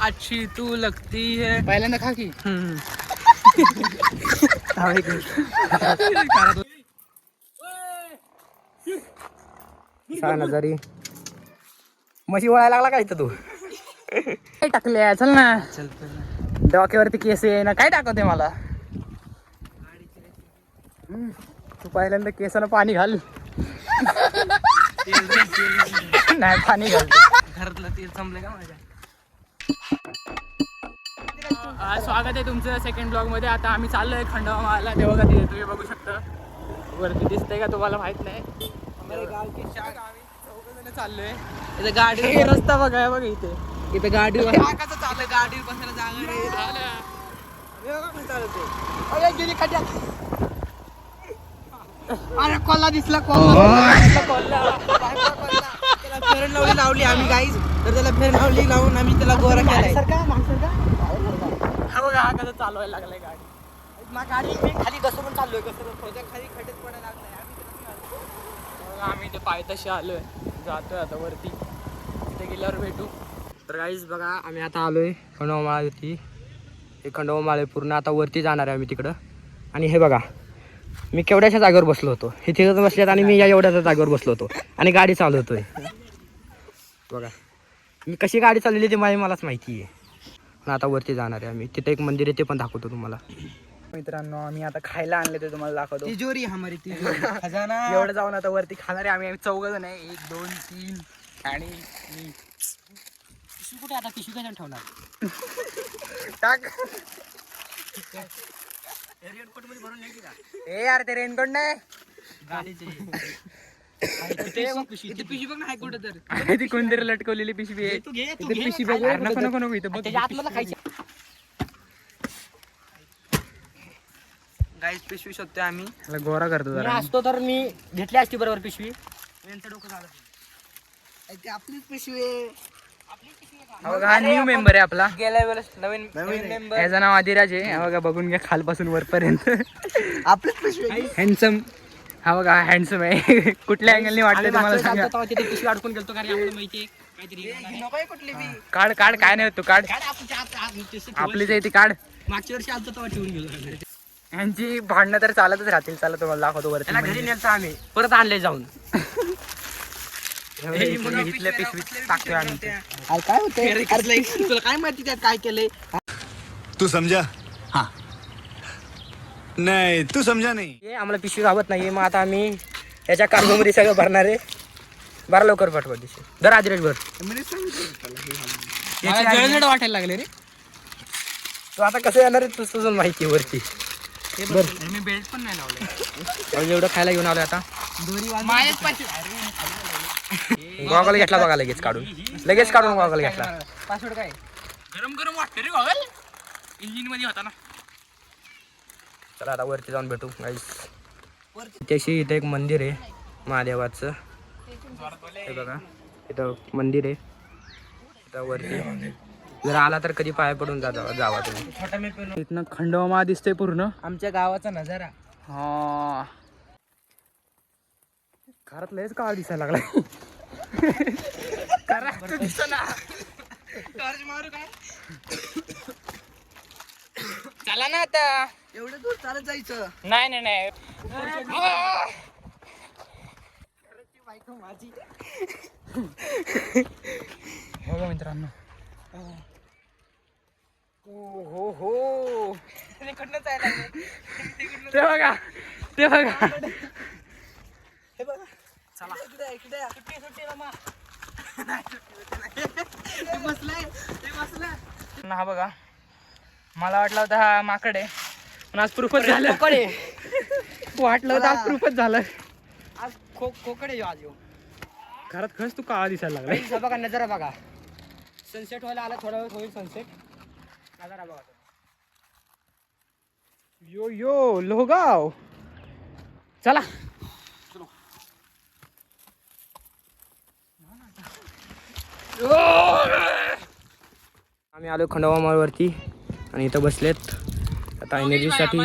अच्छी तू लगती है. पहिल्यांदा खा की. जरी म्हशी वळायला लागला का इथं तू? काय टाकले चल ना. डोक्यावरती केस आहे ना काय टाकवते मला. तू पहिल्यांदा केसाला पाणी घाल. नाही पाणी घालते. घरातलं तेल संपलं का माझ्या? स्वागत आहे तुमचं सेकंड ब्लॉग मध्ये. आता आम्ही चाललोय खंडोबा माला. तेव्हा का तिथे तुम्ही बघू शकता वरती दिसतंय का तुम्हाला माहित नाही. चाललोय इथे गाडी हे रस्ता बघा बघा इथे. इथे गाडी कसं चाललंय गाडी बसायला जागा नाही. गेली खड्ड्यात. अरे कोल्हा दिसला कोल्हा. त्याला फेरन लावली लावली आम्ही गाईज. तर त्याला फेरन लावली लावून आम्ही त्याला गोरा केलाय. हा बघा हा कसं चालवायला लागलाय गाडी. गाडी मी खाली घसरून चाललोय कसं खाली खड्ड्यात पडायला लागलाय. आम्ही ते पायथ्याशी आलोय. जातोय आता वरती. तिथे गेल्यावर भेटू. तर गाईज बघा आम्ही आता आलोय खंडोबा माळेवरती. हे खंडोबा माळे पूर्ण आता वरती जाणार आहे आम्ही तिकडं. आणि हे बघा मी केवढ्याशा जागेवर बसलो होतो. हे तिथं बसल्यात आणि मी या एवढ्याच्या जागेवर बसलो होतो आणि गाडी चालवतोय. बघा मी कशी गाडी चालवली ते मलाच माहिती आहे. पण आता वरती जाणार आहे आम्ही. तिथे एक मंदिर आहे ते पण दाखवतो तुम्हाला. मित्रांनो आम्ही आता खायला आणले ते तुम्हाला दाखवतो. तिजोरी हमारी तिजोरी खजाना. एवढं जाऊन आता वरती खाणार आहे आम्ही. 4 जण आहे. 1 2 3 आणि मी. पिशवी कुठे आता? पिशवी काय ठेवणार? टाक. रेनकोट मध्ये भरून नाही का? ए यार ते रेनकोट नाही. गाडीचे पिशवी बघ ना आहे कुठे तर. ती कोणतरी लटकवलेली पिशवी आहे. तू घे इथे पिशवी बघ. नको नको नको इथं बघ. त्याच्या आतमध्ये खायची. गाईस पिशवी शोधतोय आम्ही. त्याला गोरा करतो मी जरा. असतो तर मी घेतली असती बरोबर पिशवी. यांचं डोकं झालं ते. आपलीच पिशवी आहे. हा बघा हा न्यू मेंबर आहे आपला. गेल्या वेळेस नवीन मेंबर. याचं नाव आदिराज आहे. हा बघा बघून घ्या खालपासून वरपर्यंत. आपलीच पिशवी. हँडसम. हा बघा हँडसम आहे. कुठल्या अँगलने वाटलं तुम्हाला सांगा. तिथे पिशवी अडकून गेलतो कारण आम्हाला माहिती काहीतरी नको कुठली बी. काढ काढ काय नाही होतो काढ. आपलीच आहे ती काढ. मागच्या वर्षी आलतो तेव्हा ठेवून गेलो. यांची भांडणं तर चालतच राहतील. चला तुम्हाला दाखवतो वरती. त्याला घरी नेलतो आम्ही परत आणले जाऊन. इथल्या पिशवीत टाकतोय आम्ही. काय होतंय तुला काय माहिती त्यात काय केलंय? तू समझा? हाँ नहीं तू समझा नहीं. हे आम्हाला पिशवी गावत नाही. मग आता आम्ही याच्या कार्गोमध्ये सगळं भरणार आहे. बरा लवकर पाठवा दिवशी. दर आदिराज भर. जळजळ वाटायला लागले रे. तू आता कसं येणार आहे तुझं माहिती आहे वरती. मी बेल्ट पण नाही लावले. एवढं खायला घेऊन आलो आता. माझ्याच पाशी. गॉगल घेतला बघा लगेच काढून. लगेच काढून गॉगल घेतला. पासवर्ड काय? गरम गरम वाटतं रे गॉगल. इंजिन मध्ये होता ना. चला आता वरती जाऊन भेटू गाईस. त्याशी इथं एक मंदिर आहे महादेवाचं. हे बघा इथं मंदिर आहे. इथं वरती जर आला तर कधी पाय पडून जावा तुम्ही. इथनं खंडोबा दिसतंय पूर्ण. आमच्या गावाचा नजारा. हा घरात लयच काळ दिसायला लागलाय. चला ना आता. एवढं दूर चालत जायचं. नाही नाही नाही. बघा मित्रांनो. हो हो तिकडनं जायला ते बघा ते बघा. हे बघा चला इकडे सुट्टी सुट्टी रमा. ते बसलाय. हा बघा मला वाटलं होतं हा माकड आहे पण आज प्रूफच झालं. वाटलं होतं आज प्रूफच झालं. आज खोकडे आज येऊ. घरात खरंच तू काळा दिसायला लागला. बघा नजारा बघा. सनसेट व्हायला आला थोडा वेळ होईल सनसेट. नजारा बघा. यो यो लोहगाव. चला आम्ही आलो खंडोबा माळवरती आणि इथं बसलेत आता एनर्जीसाठी.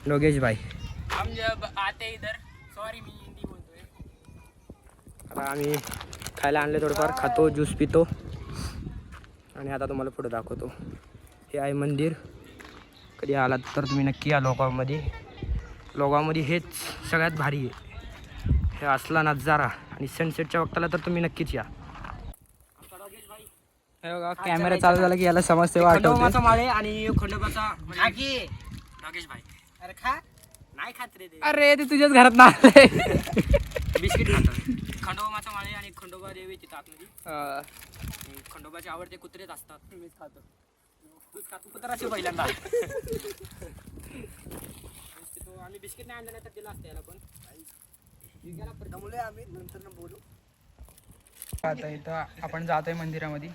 योगेश भाई हम जब आते इधर. सॉरी मी हिंदी बोलतोय. आता आम्ही खायला आणले थोडंफार खातो ज्यूस पितो. आणि आता तुम्हाला पुढे दाखवतो. हे आहे मंदिर. कधी आलात तर तुम्ही नक्की या लोगावमध्ये. लोगावमध्ये हेच सगळ्यात भारी आहे. हे असला नजारा आणि सनसेटच्या वक्ताला तर तुम्ही नक्कीच या. कॅमेरा चालू झाला की याला समजते खंडोबाचा माळे आणि खंडोबाचा नागेश भाई. अरे खा. नाही खात रे ते. अरे ते तुझ्याच घरात ना बिस्किट खातात. खंडोबाचा माळे आणि खंडोबा देवी तिथं आतमध्ये. खंडोबाचे आवडते कुत्रेच असतात. मीच खातो. तूच खातो कुत्राची पहिल्यांदा. आम्ही बिस्किट नाही आणलं तर दिला असतं याला पण. त्यामुळे आम्ही नंतर बोलू. आता इथं आपण जातोय मंदिरामध्ये.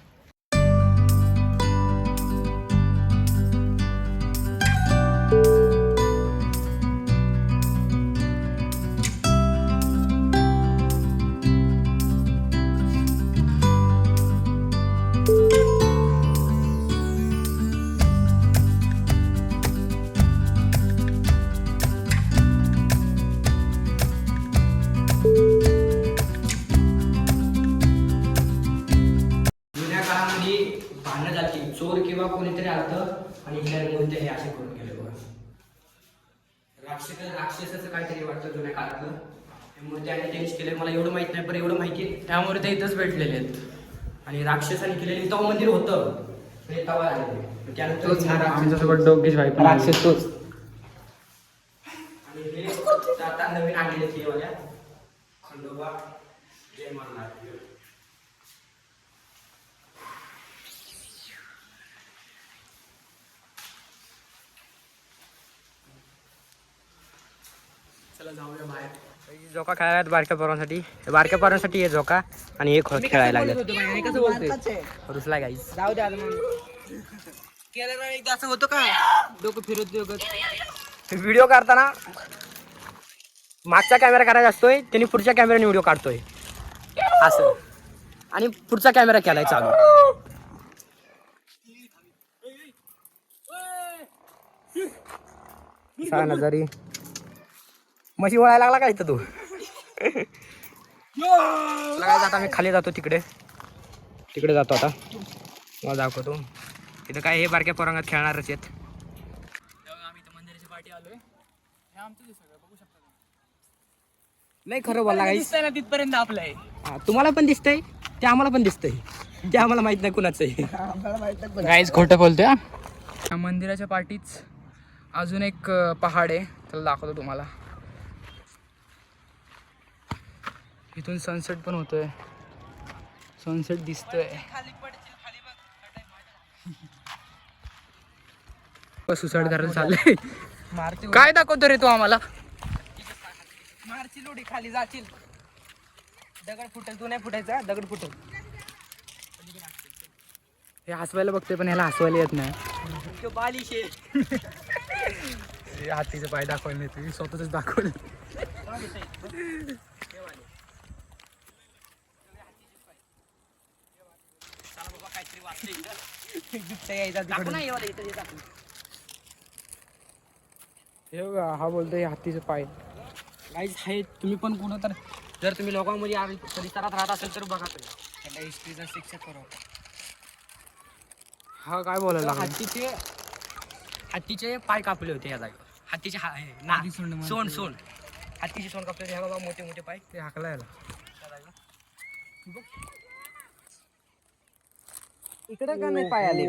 जुन्या काळामध्ये भांडणं झाली. चोर किंवा कोणीतरी आलं आणि इथल्या मूर्त्या हे असे करून गेले बघा. राक्षसाचं काहीतरी वाटतं जुन्या काळातलं. हे मूर्त्याने चेंज केले. मला एवढं माहित नाही पण एवढं माहिती आहे त्यामुळे ते इथंच भेटलेले आहेत. आणि राक्षसाने केलेलं तेव्हा मंदिर होतं. म्हणजे तवा आलेलं. त्यानंतर आमच्यासोबत डोकेश भाई पण राक्षस तोच. आणि हे आता नवीन आणलेले खेळवाल्या खंडोबा जय मल्हार. चला जाऊया बाहेर. झोका खेळायला बारक्या पोरांसाठी हे झोका आणि हे खेळायला लागले. कसं बोलते रुसला गाईस. जाऊ द्या मग. केलं ना एकदा असं होतं का डोकं फिरत व्हिडिओ काढताना मागचा कॅमेरा करायचा असतोय त्यांनी पुढच्या कॅमेऱ्याने व्हिडिओ काढतोय असं आणि पुढचा कॅमेरा केलाय चालू. सांग जरी म्हशी वळायला लागला का इथं तू. आता मी खाली जातो तिकडे जातो आता. मला दाखवतो तिथं काय हे बारक्या पोरांगात खेळणारच आहेत. आम्ही इथं मंदिराची पार्टी आलोय. हे आमचं सगळं बघू शकता. नाही खरं बोलला गाईस. दिसतंय ना तिथपर्यंत आपलं आहे. तुम्हाला पण दिसतंय ते आम्हाला पण दिसतंय. ते आम्हाला माहित नाही कुणाचं आहे. गाईज खोटं बोलतोय. या मंदिराच्या पाठीच अजून एक पहाड आहे. त्याला दाखवतो तुम्हाला. इथून सनसेट पण होतोय. सनसेट दिसतोय. सुसाईड करायला चाललंय. काय दाखवतो रे तू आम्हाला. मारची लोडी खाली जातील. दगड फुटेल. तू नाही फुटायचा. दगड फुटेल. हे हसवायला बघते पण ह्याला हसवायला येत नाही. हातीचे पाय दाखवायला नाही. तुम्ही स्वतःच दाखवले. हे बघा हा बोलतोय हातीचे पाय. गाईज आहे तुम्ही पण कोण तर जर तुम्ही लोकांमध्ये परिसरात राहत असेल तर बघा तुम्ही. त्याला हिस्ट्रीचा शिक्षक करू. हा काय बोलायला लागला. हत्तीचे पाय कापले होते या जागेवर. हत्तीचे सोंड हत्तीचे सोंड कापले होते. ह्या बाबा मोठे मोठे पाय ते हाकला याला. इकडे का नाही पाय आले.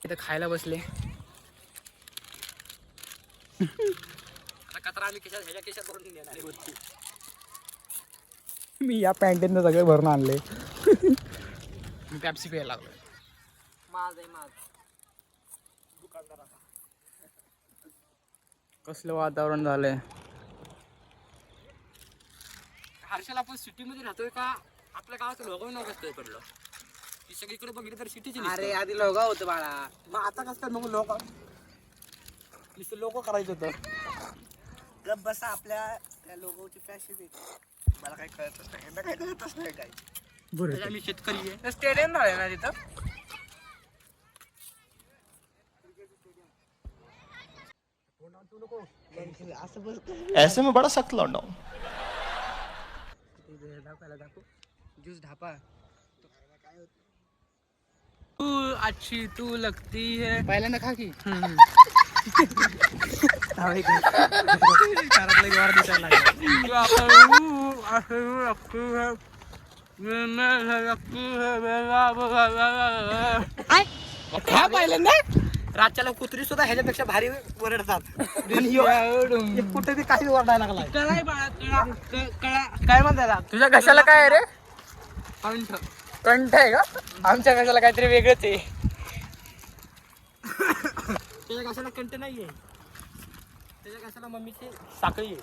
इथं खायला बसले. कचरा आम्ही ह्याच्या केशात भरून देणार आहे वरती. मी या पॅन्टीनं सगळे भरून आणले. मी पॅप्सी प्यायला लागलो. कसलं वातावरण झालंय. हर्षल आपण सिटीमध्ये राहतोय का आपल्या गावात लोगाव नाव कसं पडलं. ती सगळीकडे बघितलं तर सिटीची. अरे आधी लोगा होतं बाळा. मग आता कसं काय मग लोक करायचं होतं. गप बसा. आपल्या त्या लोगोची फॅशन आहे. मला काही कळतच नाही. यांना काही कळतच नाही काय. बरं मी शेतकरी आहे. स्टेडियम झालं ना तिथं. ऐसे में बड़ा सख्त लौंडा हूं. दाखव ज्यूस ढापा. तो काय होतं. अच्छी तू लगती है. पहिल्यांदा खा की खा पहिल्यांदा. रातच्याला कुत्री सुद्धा ह्याच्यापेक्षा भारी ओरडतात. आणि ह्यो एक कुठे बी काही ओरडायला लागलाय. काय म्हणतात तुझ्या घशाला काय आहे रे? कंठ कंठ आहे का? आमच्या घशाला काहीतरी वेगळंच आहे. त्याच्या घशाला कंट नाहीये, त्याच्या घशाला मम्मीची साखळी आहे.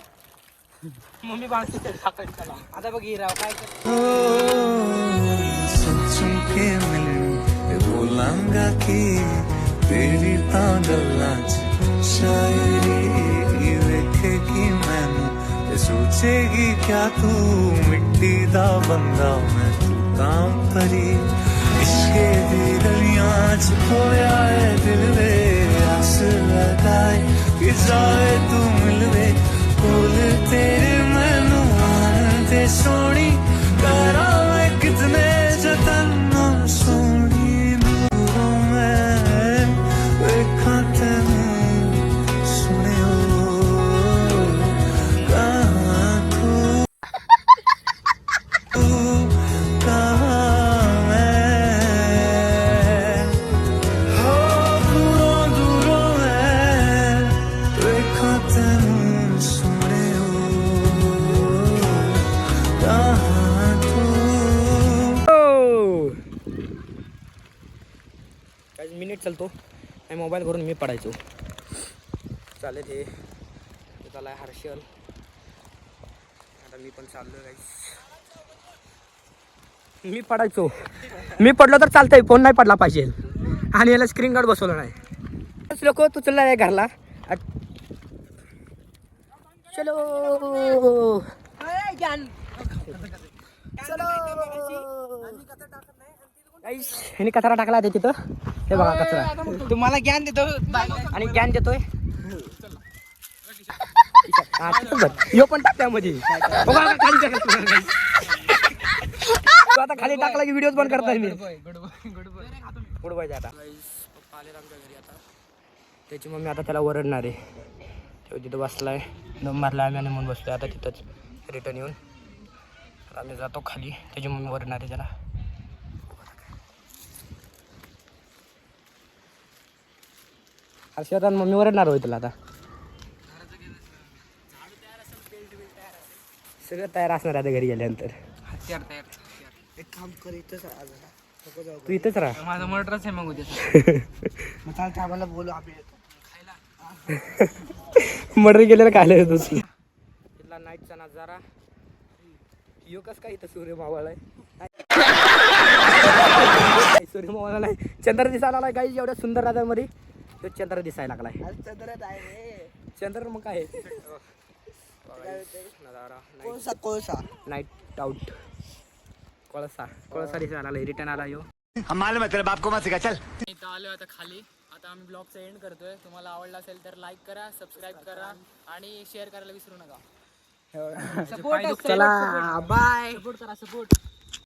मम्मी बांधते साखळी त्याला. आता बघ ही राव काय सोचूं के मिलूं बोलांगा कि तेरी तां गल्लां च शायरी वेखेगी मैनू ते सोचेगी क्या तू मिट्टी दा बंदा मैं तू तां परी इश्के दी गलियां च खोया है दिल वे आस लगाए कि जाए तू मिलवे कोल तेरे मैनू आंदे सोनी करा मैं कितने जतन सोनी दूरों मैं वेखा तैनू सुनियो कहाँ तू कहाँ मैं हो दूरों दूरों मैं वेखा तैनू सुनियो कहाँ तू. काही मिनिट चालतो आणि मोबाईल भरून मी पडायचो. चालेल हे चालाय हर्षल. आता मी पण चाललो गाईस. मी पडायचो. मी पडलो तर चालतंय, फोन नाही पडला पाहिजे. आणि याला स्क्रीन गार्ड बसवलं नाही. लोक तू चालला घरला. चलो ह्यानी कचरा टाकला ते तिथं. हे बघा कचरा. तुम्हाला ज्ञान देतो आणि ज्ञान देतोय. हा, तिथं बघ. ह्यो पण टाक त्यामध्ये. बघा आता खाली टाकला. तो आता खाली टाकला की व्हिडिओ बंद करताय मी. गुड बाय आता. पप्पा आले आमच्या घरी आता. त्याची मम्मी आता त्याला ओरडणार आहे. तो तिथं बसलाय, दम मारला आम्ही आणि म्हणून बसलोय आता तिथंच. रिटर्न येऊन आम्ही जातो खाली. त्याची मम्मी ओरडणार आहे त्याला. हर्षद आणि मम्मी ओरडणार होय तुला आता. सगळं तयार असणार आता घरी गेल्यानंतर. हत्यार तयार. एक काम कर इथंच राहा जरा. नको जाऊ. तू इथंच राहा. माझा मर्डरच आहे मग उद्या. मग चालतं आम्हाला बोलू आम्ही येतो. मर्डर गेलेलं खायला येतो. तिथला नाईटचा नजारा. यो कस काय इथं सूर्य मावळ आहे. सूर्य मावळ नाही, चंद्र दिसायला लागलाय काही एवढ्या सुंदर राजामध्ये. तो चंद्र दिसायला लागलाय. आज चंद्रात आहे रे. चंद्र मग काय आहे? नजारा कोळसा कोळसा. Night out. कोळसा कोळसा दिसायला लागलाय. रिटर्न आला यो. हम मालूम है तेरे बाप को मत सिखा चल. इथं आलो आता खाली. आता आम्ही ब्लॉगचा एंड करतोय. तुम्हाला आवडला असेल तर लाईक करा, सबस्क्राईब करा आणि शेअर करायला विसरू नका. चला बाय. सपोर्ट करा, सपोर्ट.